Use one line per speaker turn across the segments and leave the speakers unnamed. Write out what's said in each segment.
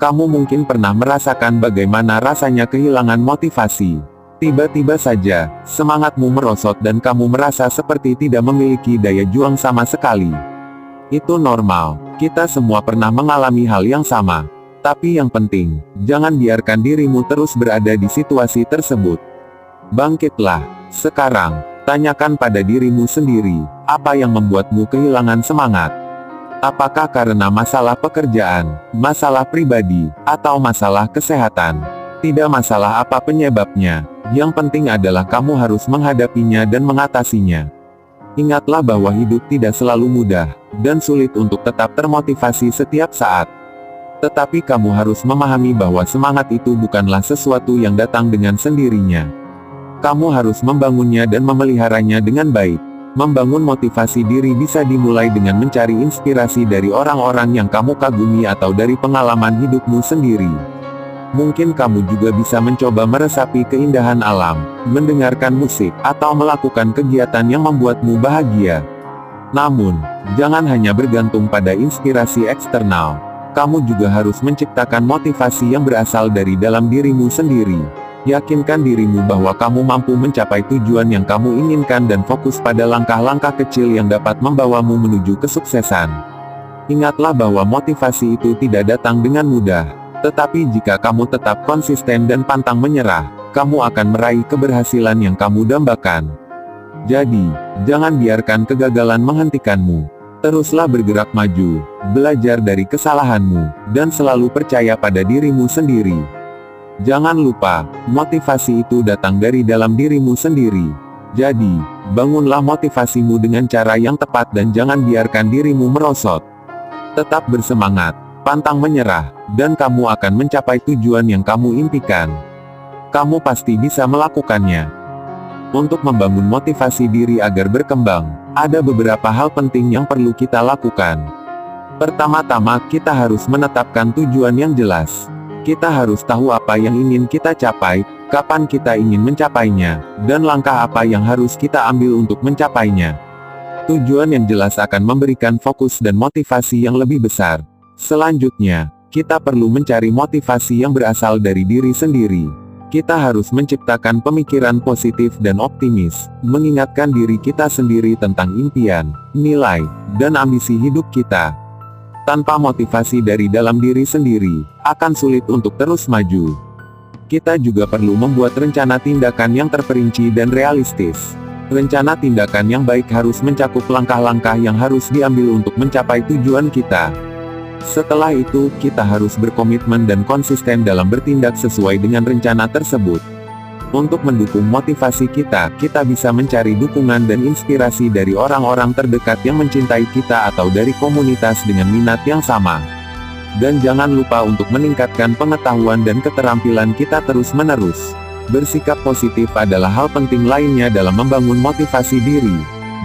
Kamu mungkin pernah merasakan bagaimana rasanya kehilangan motivasi. Tiba-tiba saja, semangatmu merosot dan kamu merasa seperti tidak memiliki daya juang sama sekali. Itu normal, kita semua pernah mengalami hal yang sama. Tapi yang penting, jangan biarkan dirimu terus berada di situasi tersebut. Bangkitlah, sekarang, tanyakan pada dirimu sendiri, apa yang membuatmu kehilangan semangat? Apakah karena masalah pekerjaan, masalah pribadi, atau masalah kesehatan? Tidak masalah apa penyebabnya, yang penting adalah kamu harus menghadapinya dan mengatasinya. Ingatlah bahwa hidup tidak selalu mudah, dan sulit untuk tetap termotivasi setiap saat. Tetapi kamu harus memahami bahwa semangat itu bukanlah sesuatu yang datang dengan sendirinya. Kamu harus membangunnya dan memeliharanya dengan baik. Membangun motivasi diri bisa dimulai dengan mencari inspirasi dari orang-orang yang kamu kagumi atau dari pengalaman hidupmu sendiri. Mungkin kamu juga bisa mencoba meresapi keindahan alam, mendengarkan musik, atau melakukan kegiatan yang membuatmu bahagia. Namun, jangan hanya bergantung pada inspirasi eksternal. Kamu juga harus menciptakan motivasi yang berasal dari dalam dirimu sendiri. Yakinkan dirimu bahwa kamu mampu mencapai tujuan yang kamu inginkan dan fokus pada langkah-langkah kecil yang dapat membawamu menuju kesuksesan. Ingatlah bahwa motivasi itu tidak datang dengan mudah. Tetapi jika kamu tetap konsisten dan pantang menyerah, kamu akan meraih keberhasilan yang kamu dambakan. Jadi, jangan biarkan kegagalan menghentikanmu. Teruslah bergerak maju, belajar dari kesalahanmu, dan selalu percaya pada dirimu sendiri. Jangan lupa, motivasi itu datang dari dalam dirimu sendiri. Jadi, bangunlah motivasimu dengan cara yang tepat dan jangan biarkan dirimu merosot. Tetap bersemangat, pantang menyerah, dan kamu akan mencapai tujuan yang kamu impikan. Kamu pasti bisa melakukannya. Untuk membangun motivasi diri agar berkembang, ada beberapa hal penting yang perlu kita lakukan. Pertama-tama, kita harus menetapkan tujuan yang jelas. Kita harus tahu apa yang ingin kita capai, kapan kita ingin mencapainya, dan langkah apa yang harus kita ambil untuk mencapainya. Tujuan yang jelas akan memberikan fokus dan motivasi yang lebih besar. Selanjutnya, kita perlu mencari motivasi yang berasal dari diri sendiri. Kita harus menciptakan pemikiran positif dan optimis, mengingatkan diri kita sendiri tentang impian, nilai, dan ambisi hidup kita. Tanpa motivasi dari dalam diri sendiri, akan sulit untuk terus maju. Kita juga perlu membuat rencana tindakan yang terperinci dan realistis. Rencana tindakan yang baik harus mencakup langkah-langkah yang harus diambil untuk mencapai tujuan kita. Setelah itu, kita harus berkomitmen dan konsisten dalam bertindak sesuai dengan rencana tersebut. Untuk mendukung motivasi kita bisa mencari dukungan dan inspirasi dari orang-orang terdekat yang mencintai kita atau dari komunitas dengan minat yang sama. Dan jangan lupa untuk meningkatkan pengetahuan dan keterampilan kita terus-menerus. Bersikap positif adalah hal penting lainnya dalam membangun motivasi diri.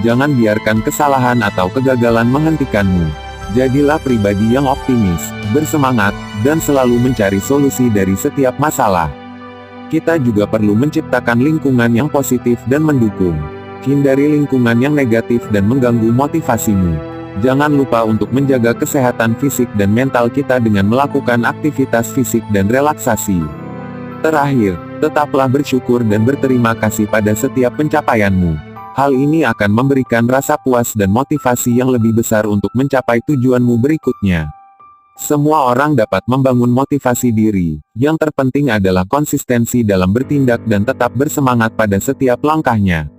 Jangan biarkan kesalahan atau kegagalan menghentikanmu. Jadilah pribadi yang optimis, bersemangat, dan selalu mencari solusi dari setiap masalah. Kita juga perlu menciptakan lingkungan yang positif dan mendukung. Hindari lingkungan yang negatif dan mengganggu motivasimu. Jangan lupa untuk menjaga kesehatan fisik dan mental kita dengan melakukan aktivitas fisik dan relaksasi. Terakhir, tetaplah bersyukur dan berterima kasih pada setiap pencapaianmu. Hal ini akan memberikan rasa puas dan motivasi yang lebih besar untuk mencapai tujuanmu berikutnya. Semua orang dapat membangun motivasi diri. Yang terpenting adalah konsistensi dalam bertindak dan tetap bersemangat pada setiap langkahnya.